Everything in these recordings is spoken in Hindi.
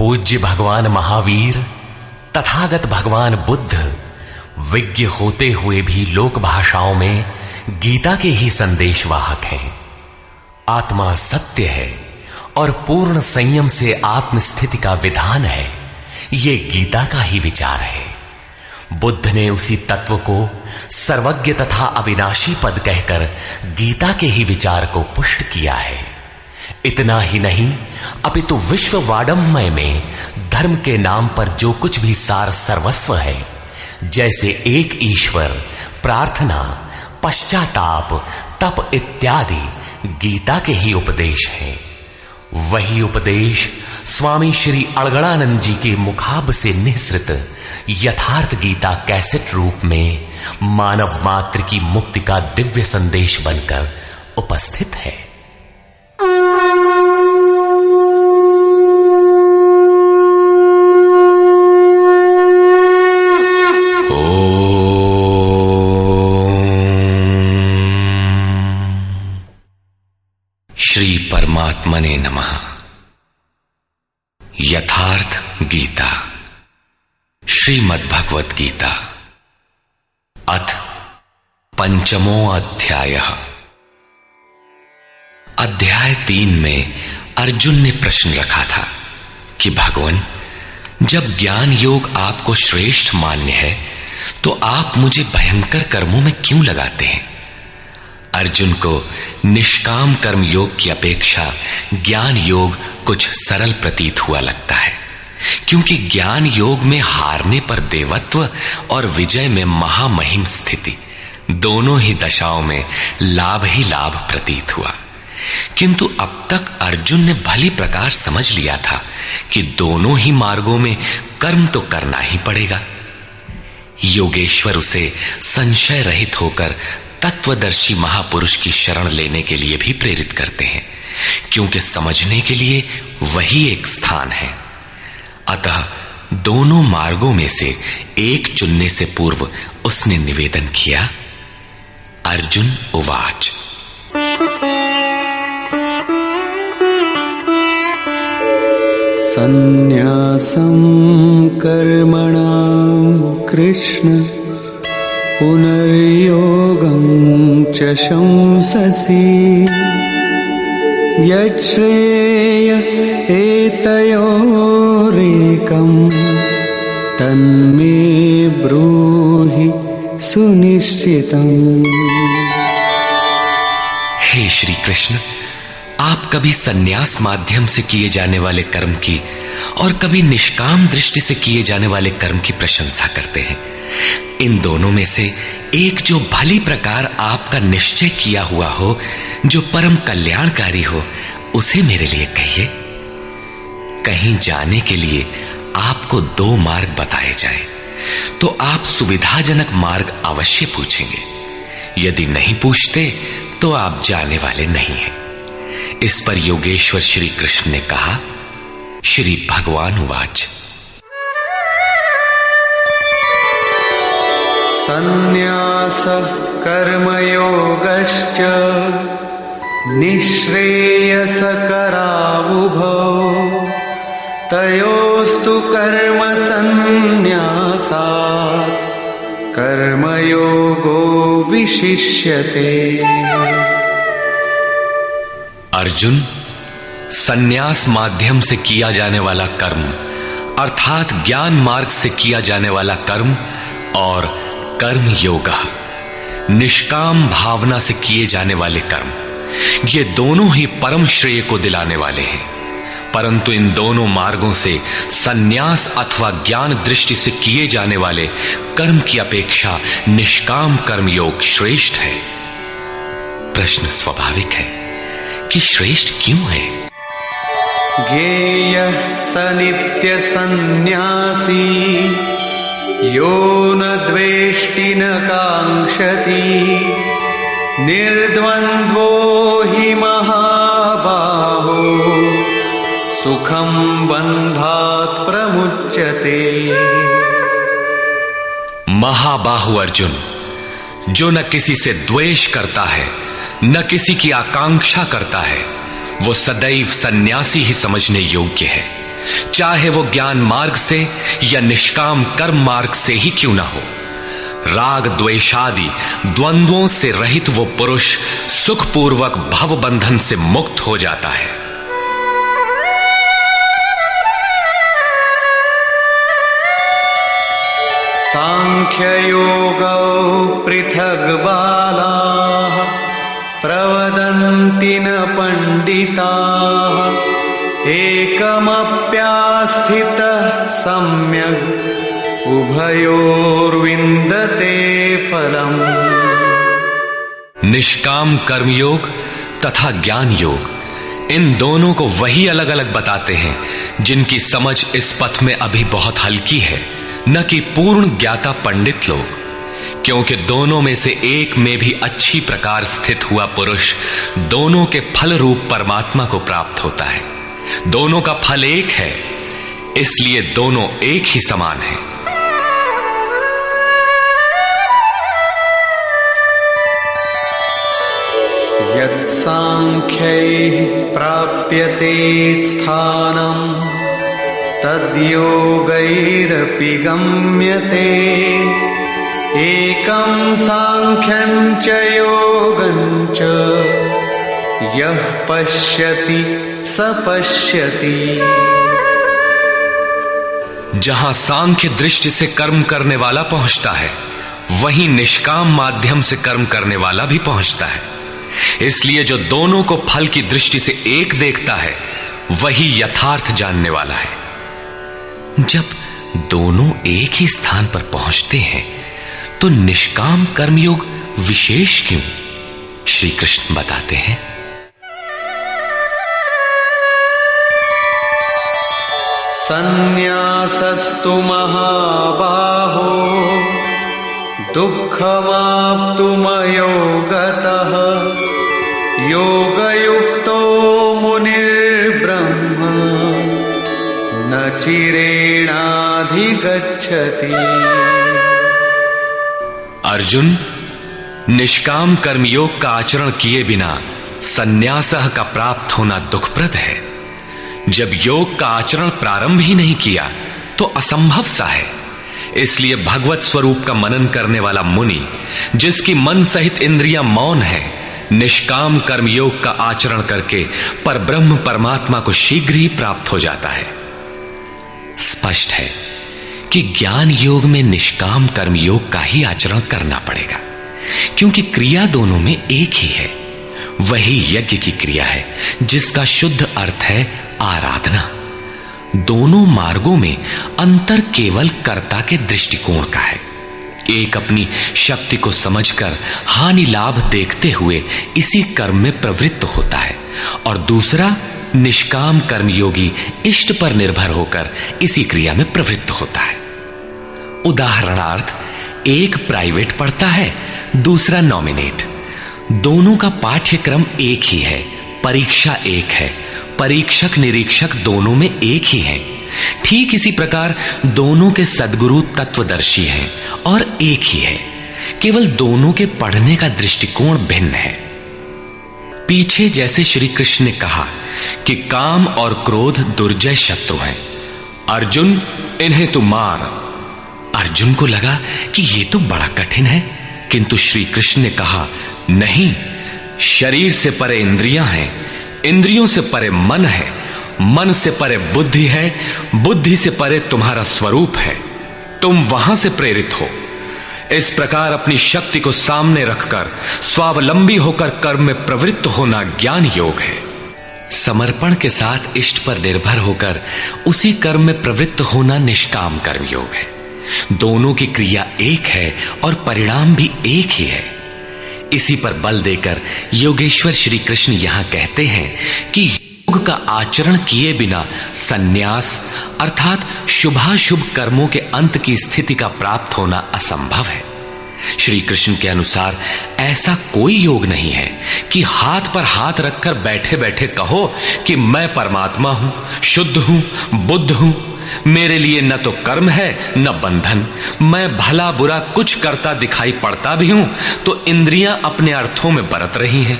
पूज्य भगवान महावीर तथागत भगवान बुद्ध विज्ञ होते हुए भी लोक भाषाओं में गीता के ही संदेशवाहक हैं। आत्मा सत्य है और पूर्ण संयम से आत्मस्थिति का विधान है, ये गीता का ही विचार है। बुद्ध ने उसी तत्व को सर्वज्ञ तथा अविनाशी पद कहकर गीता के ही विचार को पुष्ट किया है। इतना ही नहीं, अपितु विश्व वाडम्मय में धर्म के नाम पर जो कुछ भी सार सर्वस्व है, जैसे एक ईश्वर, प्रार्थना, पश्चाताप, तप इत्यादि गीता के ही उपदेश हैं। वही उपदेश स्वामी श्री अड़गड़ानंद जी के मुखाब से निःसृत यथार्थ गीता कैसेट रूप में मानव मात्र की मुक्ति का दिव्य संदेश बनकर उपस्थित है। श्री परमात्मने नमः। यथार्थ गीता, श्रीमद् भगवत गीता, अथ पंचमो अध्यायः। अध्याय 3 में अर्जुन ने प्रश्न रखा था कि भगवान, जब ज्ञान योग आपको श्रेष्ठ मान्य है तो आप मुझे भयंकर कर्मों में क्यों लगाते हैं? अर्जुन को निष्काम कर्म योग की अपेक्षा ज्ञान योग कुछ सरल प्रतीत हुआ लगता है, क्योंकि ज्ञान योग में हारने पर देवत्व और विजय में महामहिम स्थिति, दोनों ही दशाओं में लाभ ही लाभ प्रतीत हुआ। किंतु अब तक अर्जुन ने भली प्रकार समझ लिया था कि दोनों ही मार्गों में कर्म तो करना ही पड़ेगा। योगेश्वर उसे संशय रहित होकर तत्वदर्शी महापुरुष की शरण लेने के लिए भी प्रेरित करते हैं, क्योंकि समझने के लिए वही एक स्थान है। अतः दोनों मार्गों में से एक चुनने से पूर्व उसने निवेदन किया। अर्जुन उवाच। संन्यासं कर्मणां कृष्ण पुनर्योगं च शंससि यच्छ्रेय एतयोरेकं तन्मे ब्रूहि सुनिश्चितम्। हे श्री कृष्ण, आप कभी संन्यास माध्यम से किए जाने वाले कर्म की और कभी निष्काम दृष्टि से किए जाने वाले कर्म की प्रशंसा करते हैं। इन दोनों में से एक जो भली प्रकार आपका निश्चय किया हुआ हो, जो परम कल्याणकारी हो, उसे मेरे लिए कहिए। कहीं जाने के लिए आपको 2 मार्ग बताए जाएं, तो आप सुविधाजनक मार्ग अवश्य पूछेंगे। यदि नहीं पूछते तो आप जाने वाले नहीं हैं। इस पर योगेश्वर श्री कृष्ण ने कहा। श्री भगवान उवाच। संन्यासः कर्मयोगश्च निःश्रेयसकरावुभौ तयोस्तु कर्म संन्यासात् कर्मयोगो विशिष्यते। अर्जुन, संन्यास माध्यम से किया जाने वाला कर्म अर्थात ज्ञान मार्ग से किया जाने वाला कर्म और कर्म योग, निष्काम भावना से किए जाने वाले कर्म, ये दोनों ही परम श्रेय को दिलाने वाले हैं। परंतु इन दोनों मार्गों से संन्यास अथवा ज्ञान दृष्टि से किए जाने वाले कर्म की अपेक्षा निष्काम कर्म योग श्रेष्ठ है। प्रश्न स्वाभाविक है कि श्रेष्ठ क्यों है? ज्ञेयः स नित्य सन्न्यासी यो न द्वेष्टि न कांक्षति निर्द्वन्द्वो हि महाबाहो सुखं बन्धात् प्रमुच्यते। महाबाहु अर्जुन, जो न किसी से द्वेष करता है न किसी की आकांक्षा करता है, वो सदैव सन्यासी ही समझने योग्य है, चाहे वो ज्ञान मार्ग से या निष्काम कर्म मार्ग से ही क्यों ना हो। राग द्वेषादि द्वंद्वों से रहित वो पुरुष सुखपूर्वक भव बंधन से मुक्त हो जाता है। सांख्ययोगौ पृथग् बालाः प्रवदन्ति न पंडिताः एकमप्यास्थितः सम्यग् उभयोर्विन्दते फलम्। निष्काम कर्मयोग तथा ज्ञान योग, इन दोनों को वही अलग अलग बताते हैं जिनकी समझ इस पथ में अभी बहुत हल्की है, न कि पूर्ण ज्ञाता पंडित लोग। क्योंकि दोनों में से एक में भी अच्छी प्रकार स्थित हुआ पुरुष दोनों के फल रूप परमात्मा को प्राप्त होता है। दोनों का फल एक है, इसलिए दोनों एक ही समान है। यत् सांख्यैः प्राप्यते स्थानम् तद्योगैरपि गम्यते। एकं सांख्यं च योगं च यः पश्यति स पश्यति। जहां सांख्य दृष्टि से कर्म करने वाला पहुंचता है, वहीं निष्काम माध्यम से कर्म करने वाला भी पहुंचता है। इसलिए जो दोनों को फल की दृष्टि से एक देखता है, वही यथार्थ जानने वाला है। जब दोनों एक ही स्थान पर पहुंचते हैं, तो निष्काम कर्मयोग विशेष क्यों? श्री कृष्ण बताते हैं, संन्यासस्तु महाबाहो दुःखमाप्तुमयो गतः योगयुक्तो मुनिर्ब्रह्म न चिरेणाधिगच्छति। अर्जुन, निष्काम कर्मयोग का आचरण किए बिना संन्यासः का प्राप्त होना दुखप्रद है। जब योग का आचरण प्रारंभ ही नहीं किया तो असंभव सा है। इसलिए भगवत स्वरूप का मनन करने वाला मुनि, जिसकी मन सहित इंद्रियां मौन है, निष्काम कर्मयोग का आचरण करके परब्रह्म परमात्मा को शीघ्र ही प्राप्त हो जाता है। स्पष्ट है कि ज्ञान योग में निष्काम कर्मयोग का ही आचरण करना पड़ेगा, क्योंकि क्रिया दोनों में एक ही है। वही यज्ञ की क्रिया है, जिसका शुद्ध अर्थ है आराधना। दोनों मार्गों में अंतर केवल कर्ता के दृष्टिकोण का है। एक अपनी शक्ति को समझकर हानि लाभ देखते हुए इसी कर्म में प्रवृत्त होता है, और दूसरा निष्काम कर्मयोगी इष्ट पर निर्भर होकर इसी क्रिया में प्रवृत्त होता है। उदाहरणार्थ, एक प्राइवेट पढ़ता है, दूसरा नॉमिनेट। दोनों का पाठ्यक्रम एक ही है, परीक्षा एक है, परीक्षक निरीक्षक दोनों में एक ही है। ठीक इसी प्रकार दोनों के सद्गुरु तत्वदर्शी हैं और एक ही है, केवल दोनों के पढ़ने का दृष्टिकोण भिन्न है। पीछे जैसे श्री कृष्ण ने कहा कि काम और क्रोध दुर्जय शत्रु हैं, अर्जुन इन्हें तू मार। अर्जुन को लगा कि ये तो बड़ा कठिन है, किंतु श्री कृष्ण ने कहा, नहीं, शरीर से परे इंद्रियां हैं, इंद्रियों से परे मन है, मन से परे बुद्धि है, बुद्धि से परे तुम्हारा स्वरूप है। तुम वहां से प्रेरित हो। इस प्रकार अपनी शक्ति को सामने रखकर स्वावलंबी होकर कर्म में प्रवृत्त होना ज्ञान योग है। समर्पण के साथ इष्ट पर निर्भर होकर उसी कर्म में प्रवृत्त होना निष्काम कर्म योग है। दोनों की क्रिया एक है और परिणाम भी एक ही है। इसी पर बल देकर योगेश्वर श्री कृष्ण यहां कहते हैं कि योग का आचरण किए बिना सन्यास अर्थात शुभाशुभ कर्मों के अंत की स्थिति का प्राप्त होना असंभव है। श्री कृष्ण के अनुसार ऐसा कोई योग नहीं है कि हाथ पर हाथ रखकर बैठे बैठे कहो कि मैं परमात्मा हूं, शुद्ध हूं, बुद्ध हूं, मेरे लिए न तो कर्म है न बंधन, मैं भला बुरा कुछ करता दिखाई पड़ता भी हूं तो इंद्रियां अपने अर्थों में बरत रही हैं।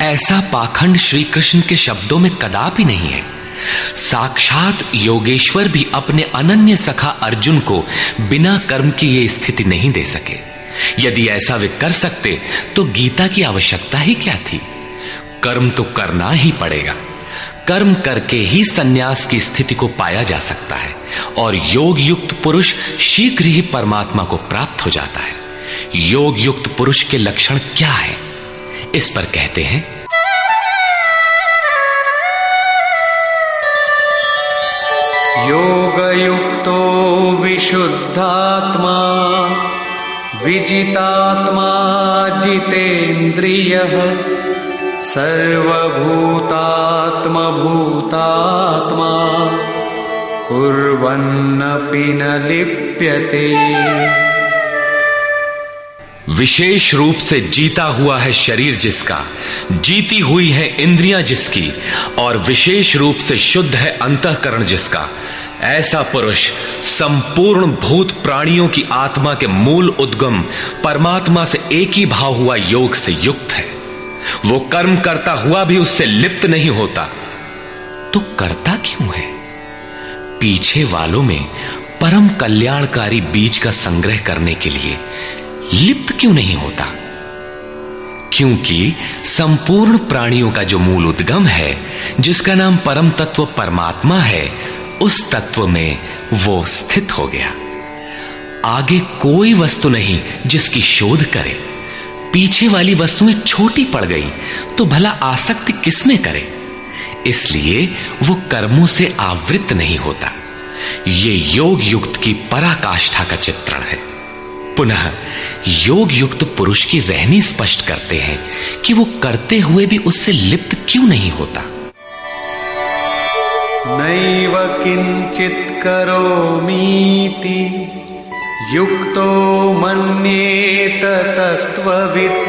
ऐसा पाखंड श्री कृष्ण के शब्दों में कदापि नहीं है। साक्षात योगेश्वर भी अपने अनन्य सखा अर्जुन को बिना कर्म की ये स्थिति नहीं दे सके। यदि ऐसा वे कर सकते तो गीता की आवश्यकता ही क्या थी। कर्म तो करना ही पड़ेगा। कर्म करके ही सन्यास की स्थिति को पाया जा सकता है और योग युक्त पुरुष शीघ्र ही परमात्मा को प्राप्त हो जाता है। योग युक्त पुरुष के लक्षण क्या है, इस पर कहते हैं, योगयुक्तो विशुद्धात्मा विजितात्मा जितेन्द्रियः सर्वभूतात्मा भूतात्मा कुर्वन्नपि न लिप्यते। विशेष रूप से जीता हुआ है शरीर जिसका, जीती हुई है इंद्रियां जिसकी, और विशेष रूप से शुद्ध है अंतःकरण जिसका, ऐसा पुरुष संपूर्ण भूत प्राणियों की आत्मा के मूल उद्गम परमात्मा से एक ही भाव हुआ योग से युक्त है। वो कर्म करता हुआ भी उससे लिप्त नहीं होता। तो करता क्यों है? पीछे वालों में परम कल्याणकारी बीज का संग्रह करने के लिए लिप्त क्यों नहीं होता? क्योंकि संपूर्ण प्राणियों का जो मूल उद्गम है, जिसका नाम परम तत्व परमात्मा है, उस तत्व में वो स्थित हो गया। आगे कोई वस्तु नहीं जिसकी शोध करे। पीछे वाली वस्तुएं छोटी पड़ गई तो भला आसक्ति किसमें करे? इसलिए वो कर्मों से आवृत्त नहीं होता। ये योग युक्त की पराकाष्ठा का चित्रण है। पुनः योग युक्त पुरुष की रहनी स्पष्ट करते हैं कि वो करते हुए भी उससे लिप्त क्यों नहीं होता। नैव किंचित करोमीति युक्तो मन्येत तत्त्ववित्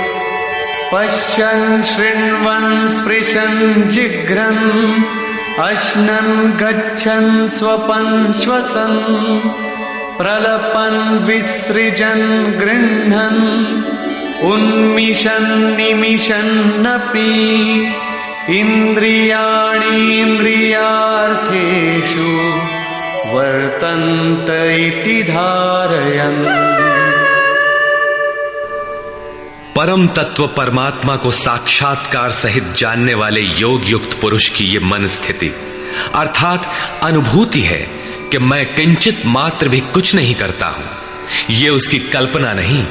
पश्यन् शृण्वन् स्पृशन् जिघ्रन् अश्नन् गच्छन् स्वपन् श्वसन् प्रलपन् विसृजन् गृह्णन् उन्मिषन् निमिषन्नपि इन्द्रियाणीन्द्रियार्थेषु वर्तन्त इति धारयन्। परम तत्व परमात्मा को साक्षात्कार सहित जानने वाले योग युक्त पुरुष की ये मन स्थिति अर्थात अनुभूति है कि मैं किंचित मात्र भी कुछ नहीं करता हूं। ये उसकी कल्पना नहीं,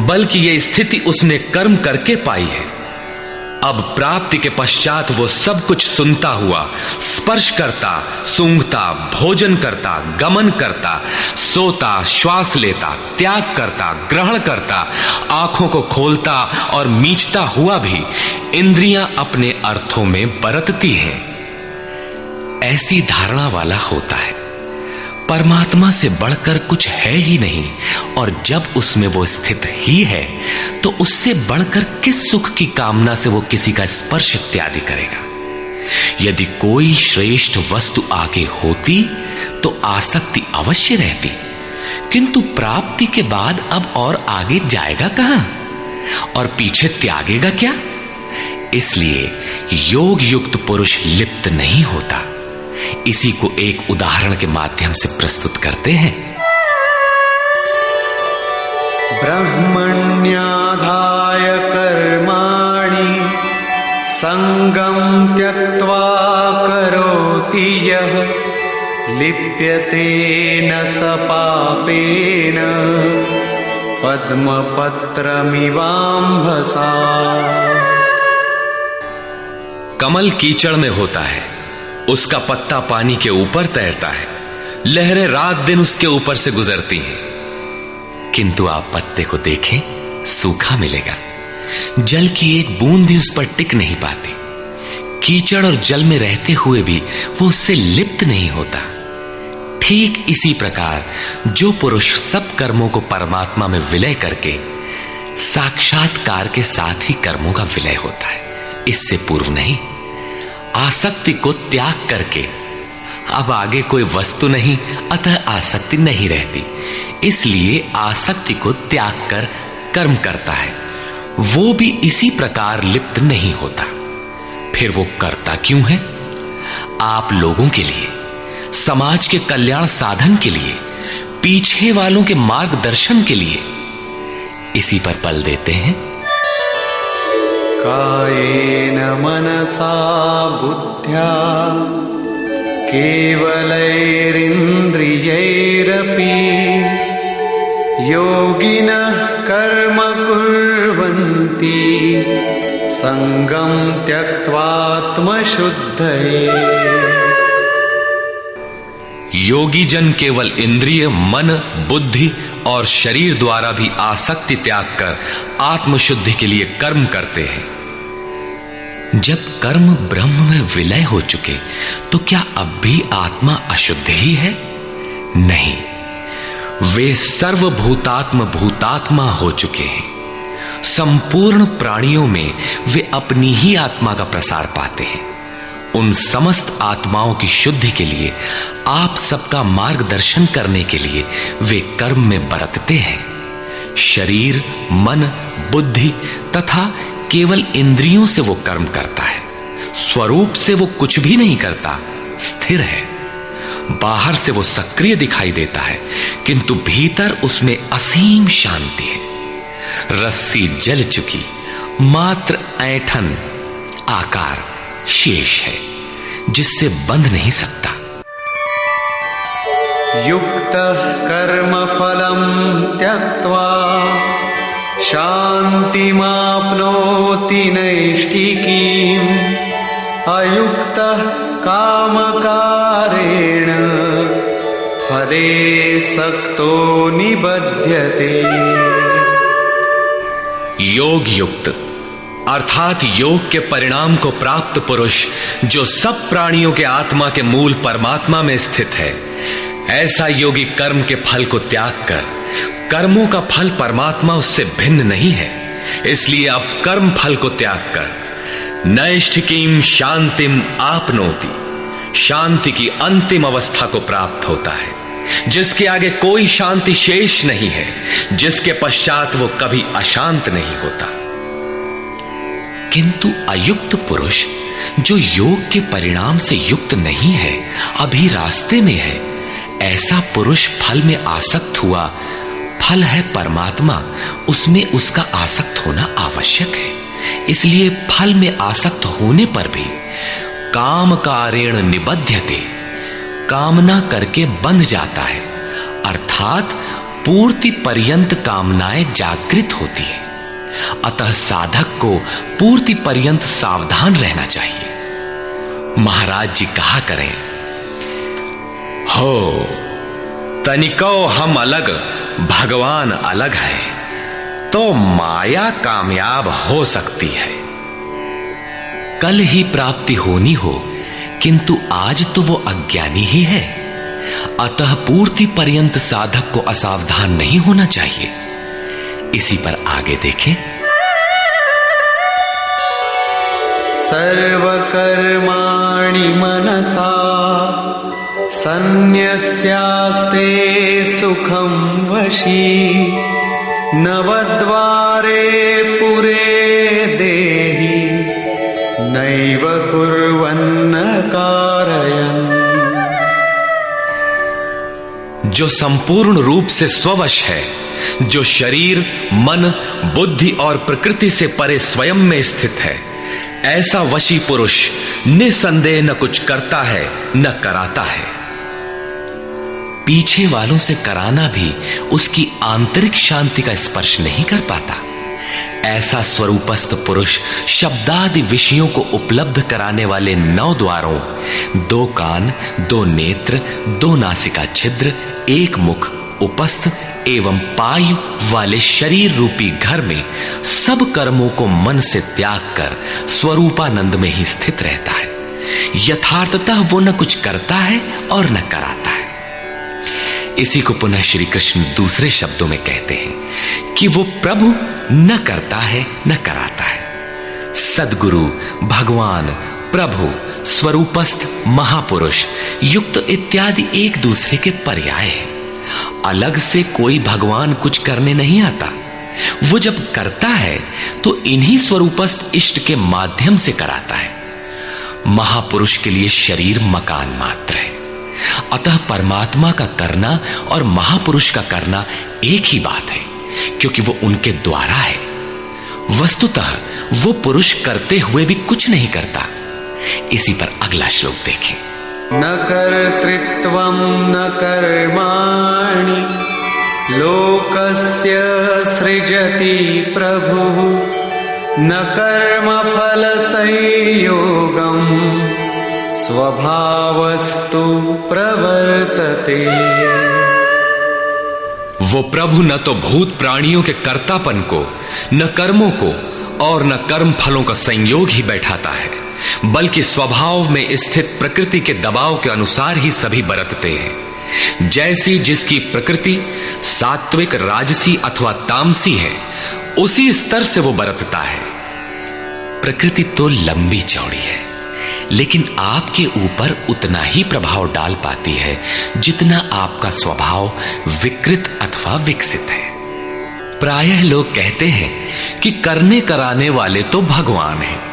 बल्कि ये स्थिति उसने कर्म करके पाई है। अब प्राप्ति के पश्चात वो सब कुछ सुनता हुआ, स्पर्श करता, सूंघता, भोजन करता, गमन करता, सोता, श्वास लेता, त्याग करता, ग्रहण करता, आंखों को खोलता और मीचता हुआ भी इंद्रियां अपने अर्थों में बरतती हैं। ऐसी धारणा वाला होता है परमात्मा से बढ़कर कुछ है ही नहीं, और जब उसमें वो स्थित ही है तो उससे बढ़कर किस सुख की कामना से वो किसी का स्पर्श इत्यादि करेगा। यदि कोई श्रेष्ठ वस्तु आगे होती तो आसक्ति अवश्य रहती, किंतु प्राप्ति के बाद अब और आगे जाएगा कहां और पीछे त्यागेगा क्या? इसलिए योग युक्त पुरुष लिप्त नहीं होता। इसी को एक उदाहरण के माध्यम से प्रस्तुत करते हैं। ब्रह्मण्याधाय कर्माणि संगं त्यक्त्वा करोति यः लिप्यते न स पापेन पद्मपत्रमिवाम्भसा। कमल कीचड़ में होता है, उसका पत्ता पानी के ऊपर तैरता है, लहरें रात दिन उसके ऊपर से गुजरती हैं, किंतु आप पत्ते को देखें, सूखा मिलेगा। जल की एक बूंद भी उस पर टिक नहीं पाती। कीचड़ और जल में रहते हुए भी वो उससे लिप्त नहीं होता। ठीक इसी प्रकार जो पुरुष सब कर्मों को परमात्मा में विलय करके साक्षात्कार के साथ ही कर्मों का विलय होता है, इससे पूर्व नहीं। आसक्ति को त्याग करके अब आगे कोई वस्तु नहीं, अतः आसक्ति नहीं रहती, इसलिए आसक्ति को त्याग कर कर्म करता है। वो भी इसी प्रकार लिप्त नहीं होता। फिर वो करता क्यों है? आप लोगों के लिए, समाज के कल्याण साधन के लिए, पीछे वालों के मार्गदर्शन के लिए इसी पर बल देते हैं। कायेन मनसा बुद्ध्या केवलैरिन्द्रियैरपि योगिनः कर्म कुर्वन्ति संगम त्यक्त्वात्मशुद्धये। योगी जन केवल इंद्रिय, मन, बुद्धि और शरीर द्वारा भी आसक्ति त्याग कर आत्मशुद्धि के लिए कर्म करते हैं। जब कर्म ब्रह्म में विलय हो चुके तो क्या अब भी आत्मा अशुद्ध ही है? नहीं, वे सर्वभूतात्म भूतात्मा हो चुके हैं। संपूर्ण प्राणियों में वे अपनी ही आत्मा का प्रसार पाते हैं। उन समस्त आत्माओं की शुद्धि के लिए, आप सबका मार्गदर्शन करने के लिए वे कर्म में बरतते हैं। शरीर, मन, बुद्धि तथा केवल इंद्रियों से वो कर्म करता है। स्वरूप से वो कुछ भी नहीं करता, स्थिर है। बाहर से वो सक्रिय दिखाई देता है, किंतु भीतर उसमें असीम शांति है। रस्सी जल चुकी, मात्र ऐंठन आकार शेष है, जिससे बंध नहीं सकता। युक्तः कर्म फलं त्यक्त्वा शान्तिमाप्नोति नैष्ठिकीम् अयुक्तः कामकारेण फले सक्तो निबध्यते। योग युक्त अर्थात योग के परिणाम को प्राप्त पुरुष जो सब प्राणियों के आत्मा के मूल परमात्मा में स्थित है, ऐसा योगी कर्म के फल को त्याग कर, कर्मों का फल परमात्मा उससे भिन्न नहीं है, इसलिए अब कर्म फल को त्याग कर नैष्ठिकीम शांतिम आपनोति, शांति की अंतिम अवस्था को प्राप्त होता है, जिसके आगे कोई शांति शेष नहीं है, जिसके पश्चात वो कभी अशांत नहीं होता। किंतु अयुक्त पुरुष जो योग के परिणाम से युक्त नहीं है, अभी रास्ते में है, ऐसा पुरुष फल में आसक्त हुआ। फल है परमात्मा, उसमें उसका आसक्त होना आवश्यक है, इसलिए फल में आसक्त होने पर भी काम कारेण निबध्यते, कामना करके बंध जाता है, अर्थात पूर्ति पर्यंत कामनाएं जागृत होती है। अतः साधक को पूर्ति पर्यंत सावधान रहना चाहिए। महाराज जी कहा करें, हो तनिको हम अलग, भगवान अलग है, तो माया कामयाब हो सकती है। कल ही प्राप्ति होनी हो, किंतु आज तो वो अज्ञानी ही है। अतः पूर्ति पर्यंत साधक को असावधान नहीं होना चाहिए। इसी पर आगे देखें। सर्वकर्माणि मनसा सन्न्यस्यास्ते सुखं वशी नवद्वारे पुरे देहि नैव कुर्वन्न कारयन्। जो संपूर्ण रूप से स्ववश है, जो शरीर, मन, बुद्धि और प्रकृति से परे स्वयं में स्थित है, ऐसा वशी पुरुष निसंदेह न कुछ करता है न कराता है। पीछे वालों से कराना भी उसकी आंतरिक शांति का स्पर्श नहीं कर पाता। ऐसा स्वरूपस्थ पुरुष शब्दादि विषयों को उपलब्ध कराने वाले 9 द्वारों, 2 कान, 2 नेत्र, 2 नासिका छिद्र, 1 मुख, उपस्थ एवं पायु वाले शरीर रूपी घर में सब कर्मों को मन से त्याग कर स्वरूपानंद में ही स्थित रहता है। यथार्थतः वो न कुछ करता है और न कराता है। इसी को पुनः श्री कृष्ण दूसरे शब्दों में कहते हैं कि वो प्रभु न करता है न कराता है। सद्गुरु, भगवान, प्रभु, स्वरूपस्थ, महापुरुष, युक्त इत्यादि एक दूसरे के पर्याय हैं। अलग से कोई भगवान कुछ करने नहीं आता। वो जब करता है तो इन्हीं स्वरूपस्थ इष्ट के माध्यम से कराता है। महापुरुष के लिए शरीर मकान मात्र है। अतः परमात्मा का करना और महापुरुष का करना एक ही बात है, क्योंकि वो उनके द्वारा है। वस्तुतः वो पुरुष करते हुए भी कुछ नहीं करता। इसी पर अगला श्लोक देखें। न कर्तृत्वं न कर्माणि लोकस्य सृजति प्रभुः न कर्मफल संयोगम् स्वभावस्तु प्रवर्तते। वो प्रभु न तो भूत प्राणियों के कर्तापन को, न कर्मों को और न कर्म फलों का संयोग ही बैठाता है, बल्कि स्वभाव में स्थित प्रकृति के दबाव के अनुसार ही सभी बरतते हैं। जैसी जिसकी प्रकृति सात्विक, राजसी अथवा तामसी है, उसी स्तर से वो बरतता है। प्रकृति तो लंबी चौड़ी है, लेकिन आपके ऊपर उतना ही प्रभाव डाल पाती है जितना आपका स्वभाव विकृत अथवा विकसित है। प्रायः लोग कहते हैं कि करने कराने वाले तो भगवान हैं,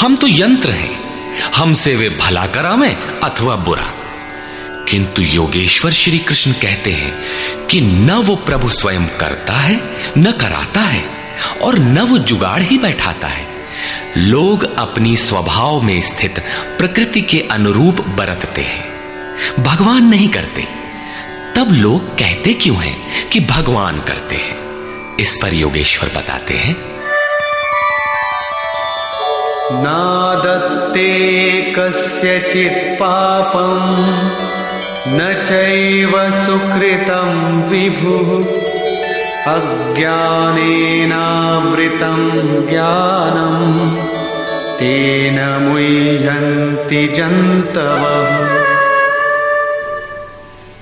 हम तो यंत्र हैं, हमसे वे भला करावें अथवा बुरा। किंतु योगेश्वर श्री कृष्ण कहते हैं कि न वो प्रभु स्वयं करता है, न कराता है, और न वो जुगाड़ ही बैठाता है। लोग अपनी स्वभाव में स्थित प्रकृति के अनुरूप बरतते हैं, भगवान नहीं करते। तब लोग कहते क्यों हैं कि भगवान करते हैं? इस पर योगेश्वर बताते हैं, नादत्ते कस्यचित् पापं न चैव सुकृतं विभुः अज्ञानेनावृतं ज्ञानं तेन मुह्यन्ति जन्तवः।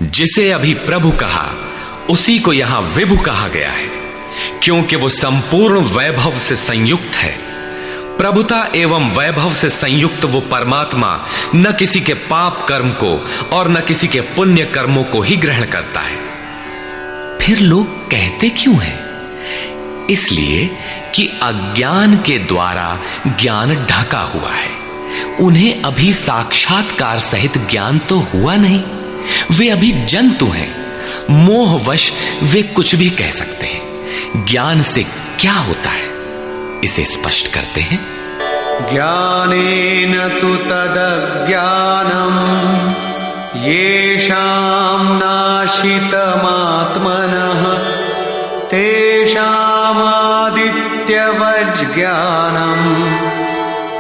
जिसे अभी प्रभु कहा उसी को यहां विभु कहा गया है, क्योंकि वो संपूर्ण वैभव से संयुक्त है। प्रभुता एवं वैभव से संयुक्त वो परमात्मा न किसी के पाप कर्म को और न किसी के पुण्य कर्मों को ही ग्रहण करता है। फिर लोग कहते क्यों हैं? इसलिए कि अज्ञान के द्वारा ज्ञान ढका हुआ है। उन्हें अभी साक्षात्कार सहित ज्ञान तो हुआ नहीं, वे अभी जंतु हैं। मोहवश वे कुछ भी कह सकते हैं। ज्ञान से क्या होता है, इसे स्पष्ट करते हैं। ज्ञानेन तु तदज्ञानम् येषां नाशितमात्मनः तेषामादित्यवज्ज्ञानम्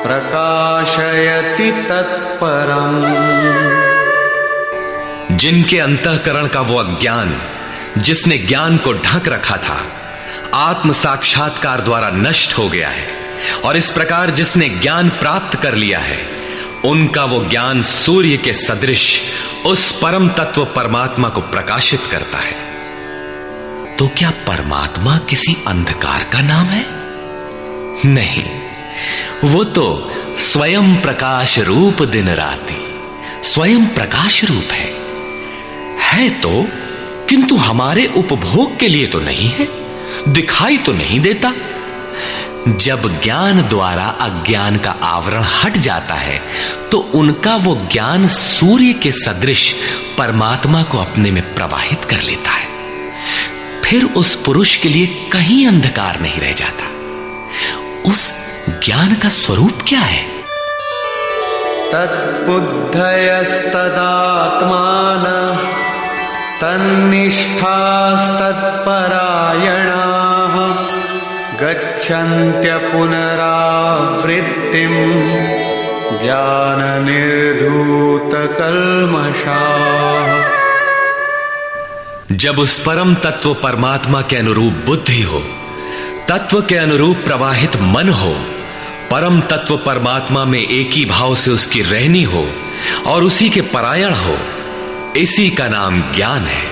प्रकाशयति तत्परम्। जिनके अंतःकरण का वो अज्ञान, जिसने ज्ञान को ढक रखा था, आत्म साक्षात्कार द्वारा नष्ट हो गया है, और इस प्रकार जिसने ज्ञान प्राप्त कर लिया है, उनका वो ज्ञान सूर्य के सदृश उस परम तत्व परमात्मा को प्रकाशित करता है। तो क्या परमात्मा किसी अंधकार का नाम है? नहीं, वो तो स्वयं प्रकाश रूप दिन राति, स्वयं प्रकाश रूप है तो, किंतु हमारे उपभोग के लिए तो नहीं है, दिखाई तो नहीं देता। जब ज्ञान द्वारा अज्ञान का आवरण हट जाता है, तो उनका वो ज्ञान सूर्य के सदृश परमात्मा को अपने में प्रवाहित कर लेता है। फिर उस पुरुष के लिए कहीं अंधकार नहीं रह जाता। उस ज्ञान का स्वरूप क्या है? तद्बुद्धयस्तदात्मानः तन्निष्ठास्तत्परायणाः गच्छन्त्य पुनरावृत्तिं ज्ञाननिर्धूतकल्मषाः। जब उस परम तत्व परमात्मा के अनुरूप बुद्धि हो, तत्व के अनुरूप प्रवाहित मन हो, परम तत्व परमात्मा में एक ही भाव से उसकी रहनी हो और उसी के परायण हो, इसी का नाम ज्ञान है।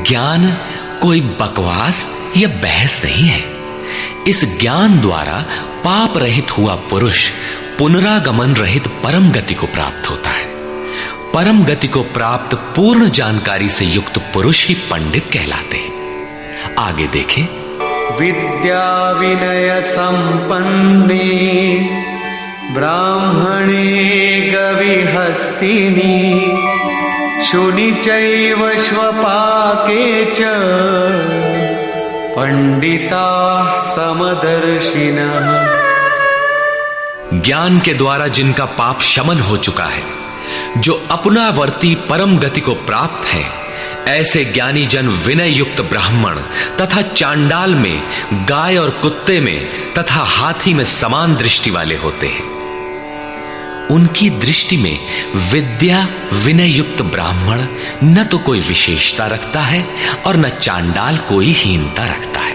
ज्ञान कोई बकवास या बहस नहीं है। इस ज्ञान द्वारा पाप रहित हुआ पुरुष पुनरागमन रहित परम गति को प्राप्त होता है। परम गति को प्राप्त पूर्ण जानकारी से युक्त पुरुष ही पंडित कहलाते हैं। आगे देखें। विद्या विनय संपन्ने ब्राह्मणे गविहस्तिनि शुनि चैव श्वपाके च पंडिताः समदर्शिनः। ज्ञान के द्वारा जिनका पाप शमन हो चुका है, जो अपनावर्ती परम गति को प्राप्त हैं, ऐसे ज्ञानी जन विनय युक्त ब्राह्मण तथा चांडाल में, गाय और कुत्ते में तथा हाथी में समान दृष्टि वाले होते हैं। उनकी दृष्टि में विद्या विनय युक्त ब्राह्मण न तो कोई विशेषता रखता है और न चांडाल कोई हीनता रखता है।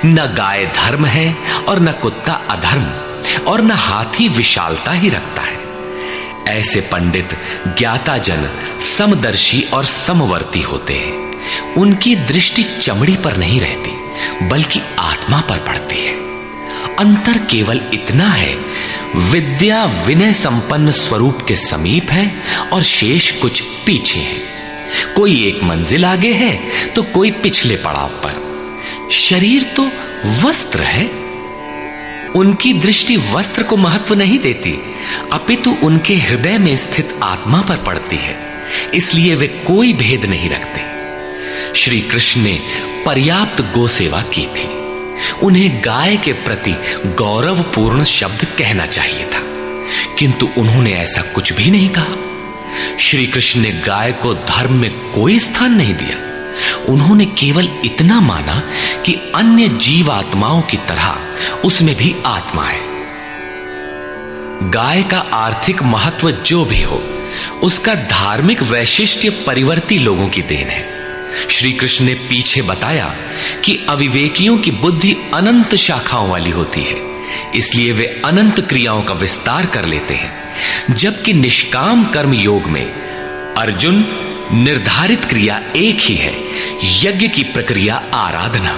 न गाय धर्म है और न कुत्ता अधर्म, और न हाथी विशालता ही रखता है। ऐसे पंडित ज्ञाता जन समदर्शी और समवर्ती होते हैं। उनकी दृष्टि चमड़ी पर नहीं रहती, बल्कि आत्मा पर पड़ती है। अंतर केवल इतना है, विद्या विनय संपन्न स्वरूप के समीप है और शेष कुछ पीछे है। कोई एक मंजिल आगे है तो कोई पिछले पड़ाव पर। शरीर तो वस्त्र है। उनकी दृष्टि वस्त्र को महत्व नहीं देती, अपितु उनके हृदय में स्थित आत्मा पर पड़ती है। इसलिए वे कोई भेद नहीं रखते। श्री कृष्ण ने पर्याप्त गो सेवा की थी। उन्हें गाय के प्रति गौरवपूर्ण शब्द कहना चाहिए था, किंतु उन्होंने ऐसा कुछ भी नहीं कहा। श्री कृष्ण ने गाय को धर्म में कोई स्थान नहीं दिया। उन्होंने केवल इतना माना कि अन्य जीवात्माओं की तरह उसमें भी आत्मा है। गाय का आर्थिक महत्व जो भी हो, उसका धार्मिक वैशिष्ट्य परिवर्ती लोगों की देन है। श्री कृष्ण ने पीछे बताया कि अविवेकियों की बुद्धि अनंत शाखाओं वाली होती है, इसलिए वे अनंत क्रियाओं का विस्तार कर लेते हैं। जबकि निष्काम कर्म योग में अर्जुन निर्धारित क्रिया एक ही है, यज्ञ की प्रक्रिया आराधना।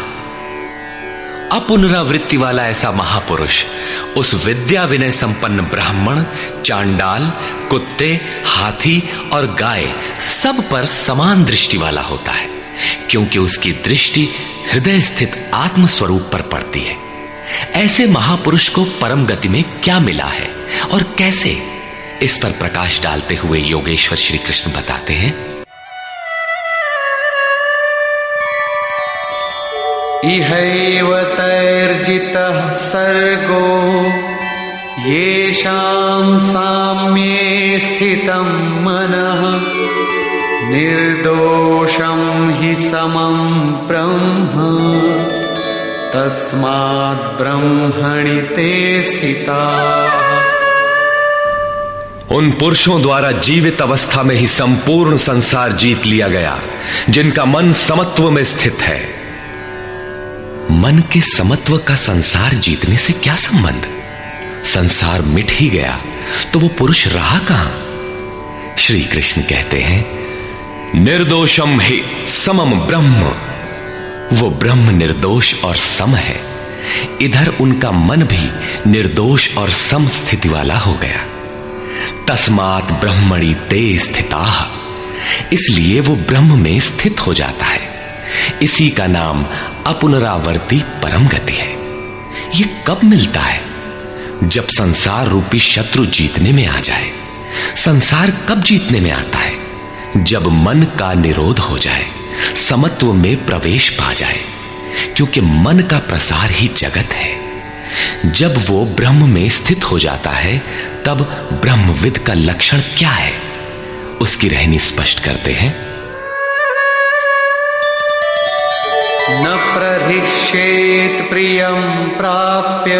अपुनरावृत्ति वाला ऐसा महापुरुष उस विद्या विनय संपन्न ब्राह्मण, चांडाल, कुत्ते, हाथी और गाय सब पर समान दृष्टि वाला होता है, क्योंकि उसकी दृष्टि हृदय स्थित आत्म स्वरूप पर पड़ती है। ऐसे महापुरुष को परम गति में क्या मिला है और कैसे, इस पर प्रकाश डालते हुए योगेश्वर श्री कृष्ण बताते हैं। इहैव तैर्जितः सर्गो येषां साम्ये स्थितं मनः निर्दोषं हि समं ब्रह्म तस्माद् ब्रह्मणि ते स्थिताः। उन पुरुषों द्वारा जीवित अवस्था में ही संपूर्ण संसार जीत लिया गया, जिनका मन समत्व में स्थित है। मन के समत्व का संसार जीतने से क्या संबंध? संसार मिट ही गया तो वो पुरुष रहा कहां? श्री कृष्ण कहते हैं, निर्दोषम हि समम ब्रह्म। वो ब्रह्म निर्दोष और सम है। इधर उनका मन भी निर्दोष और सम स्थिति वाला हो गया। तस्मात् ब्रह्मणि ते स्थिताः। इसलिए वो ब्रह्म में स्थित हो जाता है। इसी का नाम अपुनरावर्ती परम गति है। ये कब मिलता है? जब संसार रूपी शत्रु जीतने में आ जाए। संसार कब जीतने में आता है? जब मन का निरोध हो जाए, समत्व में प्रवेश पा जाए, क्योंकि मन का प्रसार ही जगत है। जब वो ब्रह्म में स्थित हो जाता है, तब ब्रह्मविद का लक्षण क्या है, उसकी रहनी स्पष्ट करते हैं। न प्रहिष्येत् प्रियं प्राप्य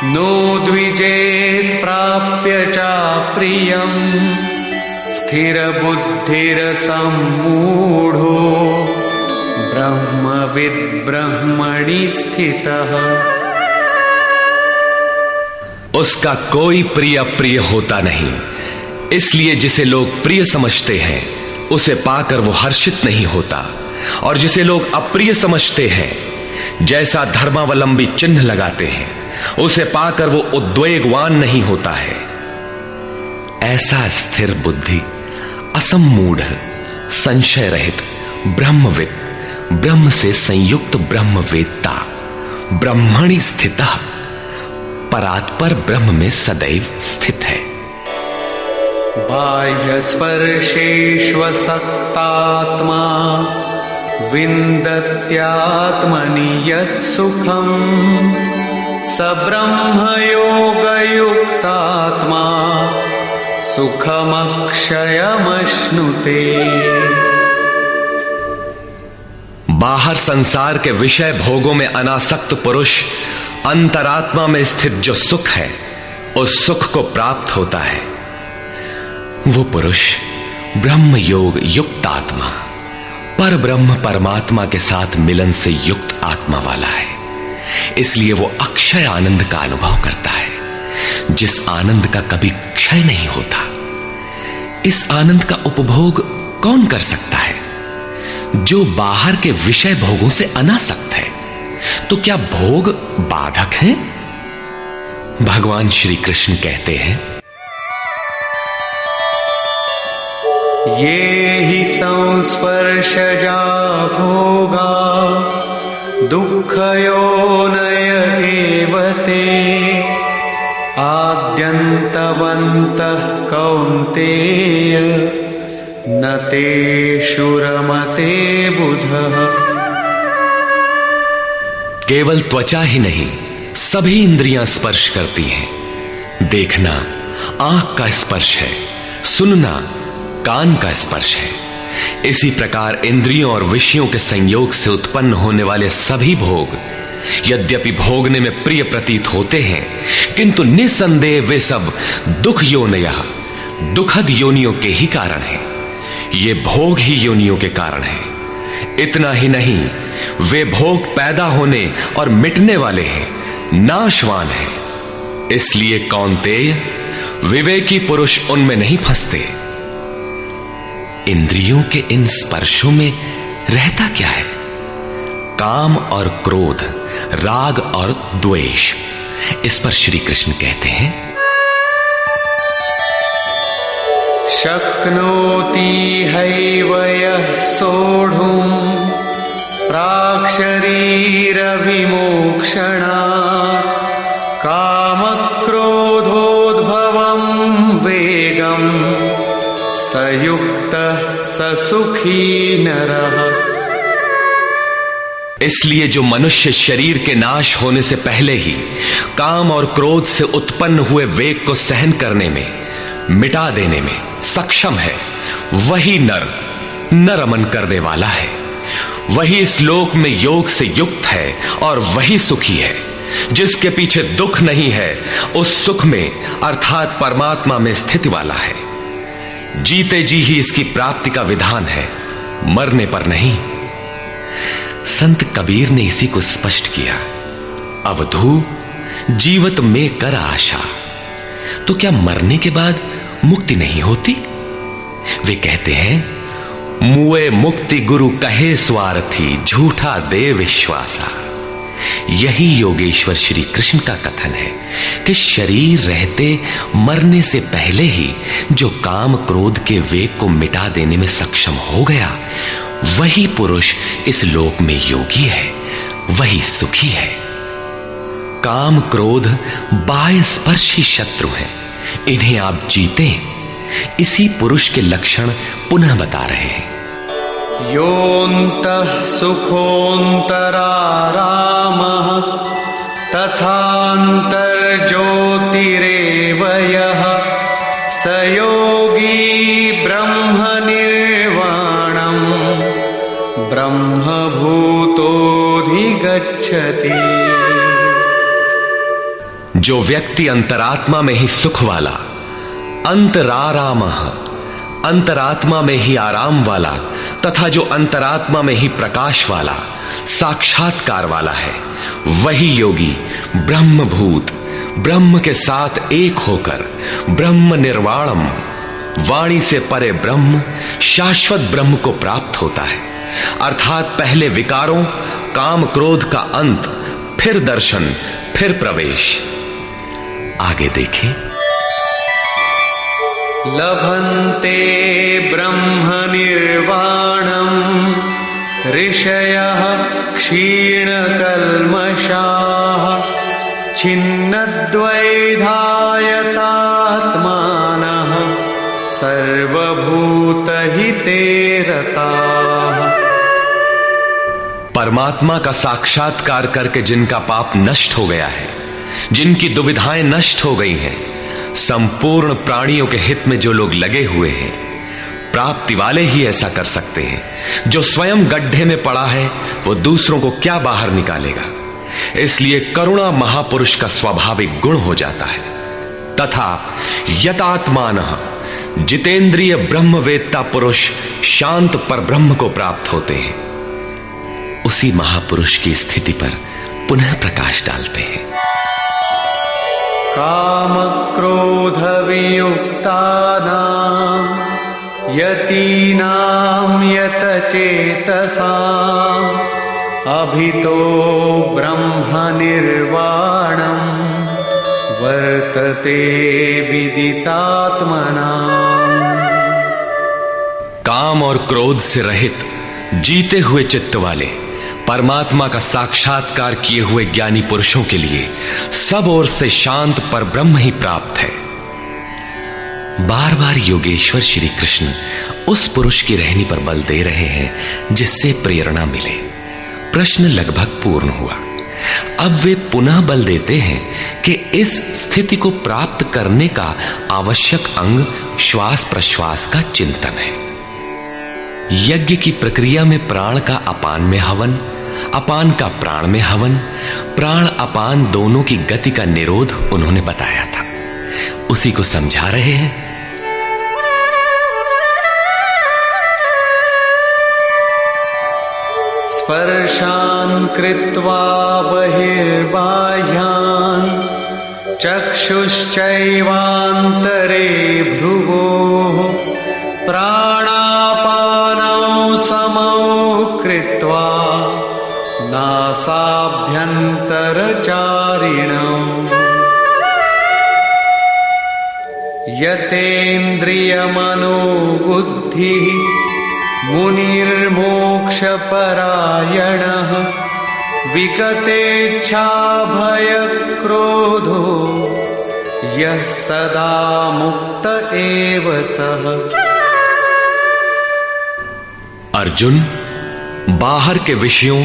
नो द्विजेत् प्राप्य चाप्रियं स्थिरबुद्धिरसम्मूढो ब्रह्मविद् ब्रह्मणि स्थितः। उसका कोई प्रिय अप्रिय होता नहीं, इसलिए जिसे लोग प्रिय समझते हैं उसे पाकर वो हर्षित नहीं होता, और जिसे लोग अप्रिय समझते हैं, जैसा धर्मावलंबी चिन्ह लगाते हैं, उसे पाकर वो उद्वेगवान नहीं होता है। ऐसा स्थिर बुद्धि, असम्मूढ़, संशय रहित ब्रह्मविद, ब्रह्म से संयुक्त ब्रह्मवेत्ता, ब्रह्मणि स्थितः, परात्पर ब्रह्म में सदैव स्थित है। बाह्य स्पर्शेष्वसक्तात्मा विन्दत्यात्मनि यत् सुखम् स ब्रह्मयोगयुक्तात्मा सुखमक्षयमश्नुते। बाहर संसार के विषय भोगों में अनासक्त पुरुष अंतरात्मा में स्थित जो सुख है उस सुख को प्राप्त होता है। वो पुरुष ब्रह्म योग युक्त आत्मा, पर ब्रह्म परमात्मा के साथ मिलन से युक्त आत्मा वाला है। इसलिए वो अक्षय आनंद का अनुभव करता है, जिस आनंद का कभी क्षय नहीं होता। इस आनंद का उपभोग कौन कर सकता है? जो बाहर के विषय भोगों से अनासक्त है। तो क्या भोग बाधक हैं? भगवान श्री कृष्ण कहते हैं, ये हि संस्पर्शजा भोगा दुःखयोनय एव ते आद्यन्तवन्तः कौन्तेय न तेषु रमते बुधः। केवल त्वचा ही नहीं, सभी इंद्रियां स्पर्श करती हैं। देखना आंख का स्पर्श है, सुनना कान का स्पर्श है। इसी प्रकार इंद्रियों और विषयों के संयोग से उत्पन्न होने वाले सभी भोग यद्यपि भोगने में प्रिय प्रतीत होते हैं, किंतु निसंदेह वे सब दुख योनयः, दुखद योनियों के ही कारण हैं। ये भोग ही योनियों के कारण हैं। इतना ही नहीं, वे भोग पैदा होने और मिटने वाले हैं, नाशवान हैं। इसलिए कौन्तेय, विवेकी पुरुष उनमें नहीं फंसते। इंद्रियों के इन स्पर्शों में रहता क्या है? काम और क्रोध, राग और द्वेष। इस पर श्री कृष्ण कहते हैं, शक्नोति हैव यः सोढुम् प्राक्शरीरविमोक्षणात् कामक्रोधोद्भवं वेगम् स युक्तः स सुखी नरः। इसलिए जो मनुष्य शरीर के नाश होने से पहले ही काम और क्रोध से उत्पन्न हुए वेग को सहन करने में, मिटा देने में सक्षम है, वही न रमन करने वाला है। वही इस लोक में योग से युक्त है और वही सुखी है। जिसके पीछे दुख नहीं है, उस सुख में अर्थात परमात्मा में स्थिति वाला है। जीते जी ही इसकी प्राप्ति का विधान है, मरने पर नहीं। संत कबीर ने इसी को स्पष्ट किया, अवधू जीवत में कर आशा। तो क्या मरने के बाद मुक्ति नहीं होती? वे कहते हैं, मुए मुक्ति गुरु कहे स्वार्थी, झूठा दे विश्वासा। यही योगेश्वर श्री कृष्ण का कथन है कि शरीर रहते मरने से पहले ही जो काम क्रोध के वेग को मिटा देने में सक्षम हो गया, वही पुरुष इस लोक में योगी है, वही सुखी है। काम क्रोध बाह्य स्पर्श ही शत्रु है, इन्हें आप जीते। इसी पुरुष के लक्षण पुनः बता रहे हैं, योऽन्तः सुखोऽन्तरारामः तथान्तर्ज्योतिरेव यः स योगी ब्रह्मनिर्वाणम् ब्रह्मभूतोऽधिगच्छति। जो व्यक्ति अंतरात्मा में ही सुख वाला, अंतरारामः, अंतरात्मा में ही आराम वाला, तथा जो अंतरात्मा में ही प्रकाश वाला, साक्षात्कार वाला है, वही योगी ब्रह्मभूत, ब्रह्म के साथ एक होकर ब्रह्म निर्वाणम, वाणी से परे ब्रह्म, शाश्वत ब्रह्म को प्राप्त होता है। अर्थात पहले विकारों, काम क्रोध का अंत, फिर दर्शन, फिर प्रवेश। आगे देखें, लभन्ते ब्रह्म निर्वाणम् ऋषयः क्षीणकल्मषाः छिन्नद्वैधायतात्मानः सर्वभूतहिते रताः। परमात्मा का साक्षात्कार करके जिनका पाप नष्ट हो गया है, जिनकी दुविधाएं नष्ट हो गई हैं, संपूर्ण प्राणियों के हित में जो लोग लगे हुए हैं, प्राप्ति वाले ही ऐसा कर सकते हैं। जो स्वयं गड्ढे में पड़ा है वो दूसरों को क्या बाहर निकालेगा। इसलिए करुणा महापुरुष का स्वाभाविक गुण हो जाता है। तथा यतात्मानः जितेंद्रिय ब्रह्मवेत्ता पुरुष शांत पर ब्रह्म को प्राप्त होते हैं। उसी महापुरुष की स्थिति पर पुनः प्रकाश डालते हैं। काम क्रोध वियुक्तानां यतीनां यतचेतसाम् अभितो ब्रह्म निर्वाणं वर्तते विदितात्मनाम्। काम और क्रोध से रहित जीते हुए चित्त वाले परमात्मा का साक्षात्कार किए हुए ज्ञानी पुरुषों के लिए सब ओर से शांत पर ब्रह्म ही प्राप्त है। बार बार योगेश्वर श्री कृष्ण उस पुरुष की रहनी पर बल दे रहे हैं जिससे प्रेरणा मिले। प्रश्न लगभग पूर्ण हुआ। अब वे पुनः बल देते हैं कि इस स्थिति को प्राप्त करने का आवश्यक अंग श्वास प्रश्वास का चिंतन है। यज्ञ की प्रक्रिया में प्राण का अपान में हवन, अपान का प्राण में हवन, प्राण अपान दोनों की गति का निरोध उन्होंने बताया था। उसी को समझा रहे हैं। स्पर्शान् कृत्वा बहिर्बाह्यान् चक्षुश्चैवान्तरे भ्रुवोः प्राणापानौ समौ कृत्वा नासाभ्यन्तरचारिणौ यतेन्द्रियमनोबुद्धिः मुनिर्मोक्षपरायणः विगतेच्छाभयक्रोधो यः सदा मुक्त एव सः। अर्जुन, बाहर के विषयों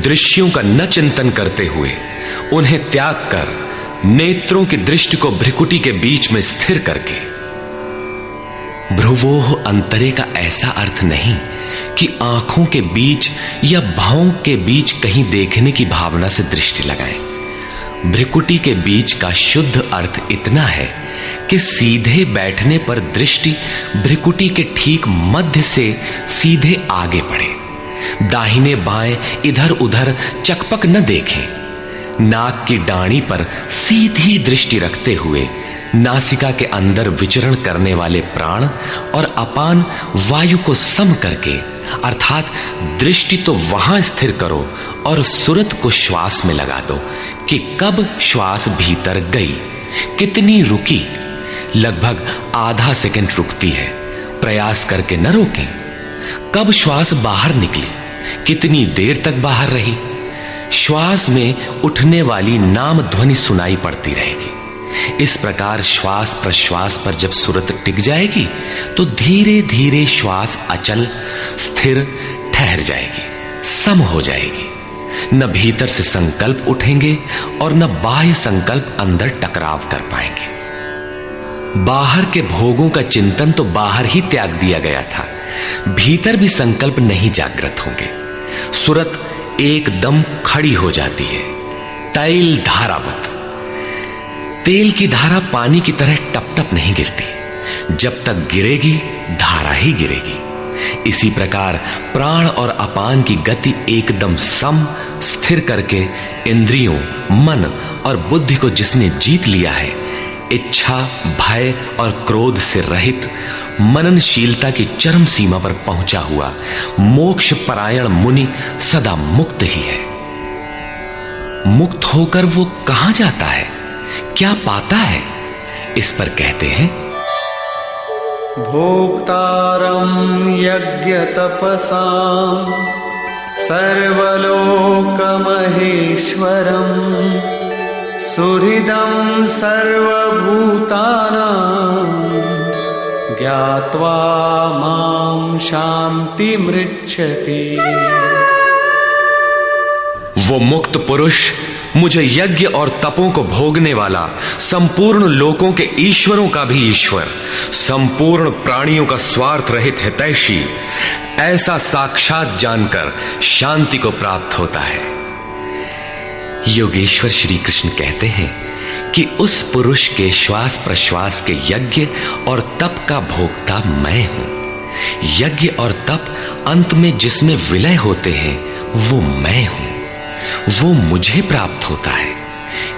दृश्यों का न चिंतन करते हुए उन्हें त्याग कर नेत्रों की दृष्टि को भ्रिकुटी के बीच में स्थिर करके, भ्रुवोः अंतरे का ऐसा अर्थ नहीं कि आंखों के बीच या भावों के बीच कहीं देखने की भावना से दृष्टि लगाएं। भ्रिकुटी के बीच का शुद्ध अर्थ इतना है कि सीधे बैठने पर दृष्टि भ्रिकुटी के ठीक मध्य से सीधे आगे बढ़े। दाहिने बाएं इधर उधर चकपक न देखें। नाक की डाणी पर सीधी दृष्टि रखते हुए नासिका के अंदर विचरण करने वाले प्राण और अपान वायु को सम करके, अर्थात दृष्टि तो वहां स्थिर करो और सुरत को श्वास में लगा दो कि कब श्वास भीतर गई, कितनी रुकी। लगभग आधा सेकंड रुकती है, प्रयास करके न रोकें। कब श्वास बाहर निकली, कितनी देर तक बाहर रही। श्वास में उठने वाली नाम ध्वनि सुनाई पड़ती रहेगी। इस प्रकार श्वास प्रश्वास पर जब सुरत टिक जाएगी तो धीरे धीरे श्वास अचल स्थिर ठहर जाएगी, सम हो जाएगी। न भीतर से संकल्प उठेंगे और न बाह्य संकल्प अंदर टकराव कर पाएंगे। बाहर के भोगों का चिंतन तो बाहर ही त्याग दिया गया था, भीतर भी संकल्प नहीं जागृत होंगे। सुरत एकदम खड़ी हो जाती है, तैल धारावत। तेल की धारा पानी की तरह टप टप नहीं गिरती, जब तक गिरेगी धारा ही गिरेगी। इसी प्रकार प्राण और अपान की गति एकदम सम स्थिर करके इंद्रियों, मन और बुद्धि को जिसने जीत लिया है, इच्छा, भय और क्रोध से रहित मननशीलता की चरम सीमा पर पहुंचा हुआ मोक्ष परायण मुनि सदा मुक्त ही है। मुक्त होकर वो कहां जाता है, क्या पाता है, इस पर कहते हैं भोक्तारं यज्ञ तपसां सर्वलोकमहेश्वरं सुहृदं सर्वभूतानां ज्ञात्वा मां शान्तिमृच्छति। वो मुक्त पुरुष, मुझे यज्ञ और तपों को भोगने वाला, संपूर्ण लोकों के ईश्वरों का भी ईश्वर, संपूर्ण प्राणियों का स्वार्थ रहित हितैषी, ऐसा साक्षात जानकर शांति को प्राप्त होता है। योगेश्वर श्री कृष्ण कहते हैं कि उस पुरुष के श्वास प्रश्वास के यज्ञ और तप का भोक्ता मैं हूं। यज्ञ और तप अंत में जिसमें विलय होते हैं वो मैं हूं, वो मुझे प्राप्त होता है।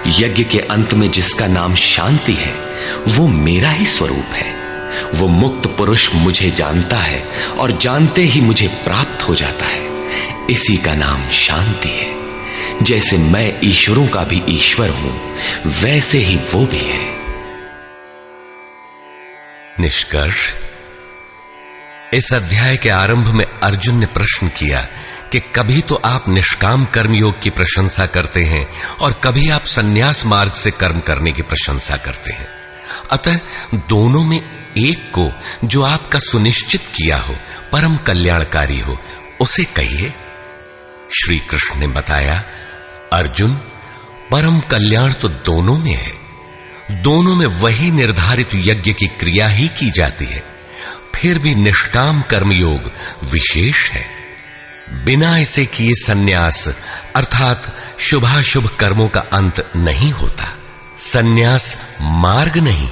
यज्ञ के अंत में जिसका नाम शांति है वो मेरा ही स्वरूप है। वो मुक्त पुरुष मुझे जानता है और जानते ही मुझे प्राप्त हो जाता है। इसी का नाम शांति है। जैसे मैं ईश्वरों का भी ईश्वर हूं, वैसे ही वो भी है। निष्कर्ष, इस अध्याय के आरंभ में अर्जुन ने प्रश्न किया कि कभी तो आप निष्काम कर्मयोग की प्रशंसा करते हैं और कभी आप संन्यास मार्ग से कर्म करने की प्रशंसा करते हैं। अतः दोनों में एक को जो आपका सुनिश्चित किया हो, परम कल्याणकारी हो, उसे कहिए। श्री कृष्ण ने बताया, अर्जुन, परम कल्याण तो दोनों में है। दोनों में वही निर्धारित यज्ञ की क्रिया ही की जाती है। फिर भी निष्काम कर्मयोग विशेष है। बिना इसे किए संन्यास अर्थात शुभाशुभ कर्मों का अंत नहीं होता। संन्यास मार्ग नहीं,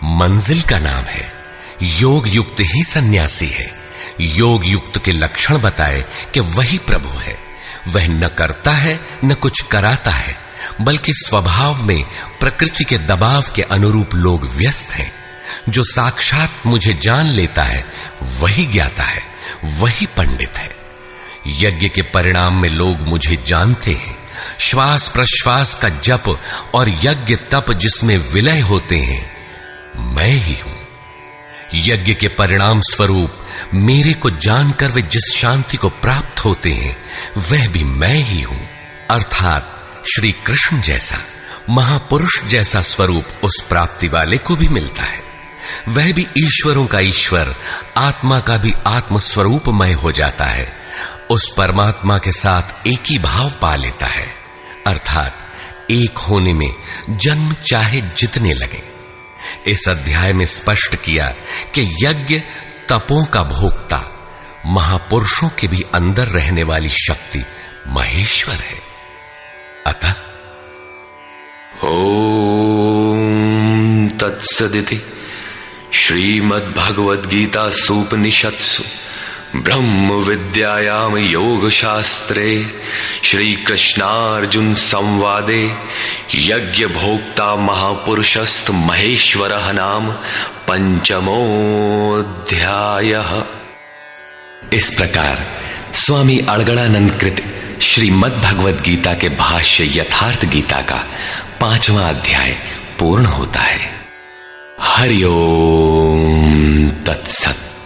मंजिल का नाम है। योग युक्त ही सन्यासी है। योग युक्त के लक्षण बताए कि वही प्रभु है। वह न करता है न कुछ कराता है, बल्कि स्वभाव में प्रकृति के दबाव के अनुरूप लोग व्यस्त हैं। जो साक्षात मुझे जान लेता है वही ज्ञाता है, वही पंडित है। यज्ञ के परिणाम में लोग मुझे जानते हैं। श्वास प्रश्वास का जप और यज्ञ तप जिसमें विलय होते हैं, मैं ही हूं। यज्ञ के परिणाम स्वरूप मेरे को जानकर वे जिस शांति को प्राप्त होते हैं, वह भी मैं ही हूं। अर्थात श्री कृष्ण जैसा महापुरुष जैसा स्वरूप उस प्राप्ति वाले को भी मिलता है। वह भी ईश्वरों का ईश्वर, आत्मा का भी आत्म स्वरूपमय हो जाता है। उस परमात्मा के साथ एक ही भाव पा लेता है। अर्थात एक होने में जन्म चाहे जितने लगे। इस अध्याय में स्पष्ट किया कि यज्ञ तपों का भोक्ता महापुरुषों के भी अंदर रहने वाली शक्ति महेश्वर है। अतः ओम तत्सदिति श्रीमद्भगवद्गीतासूपनिषत्सु ब्रह्म विद्यायाम योग शास्त्रे श्री कृष्णार्जुन संवादे यज्ञ भोक्ता महापुरुषस्त महेश्वरः नाम पंचमोऽध्यायः। इस प्रकार स्वामी अड़गड़ानंद कृत श्रीमद् भगवद गीता के भाष्य यथार्थ गीता का 5वां अध्याय पूर्ण होता है। हरि ओम तत्सत।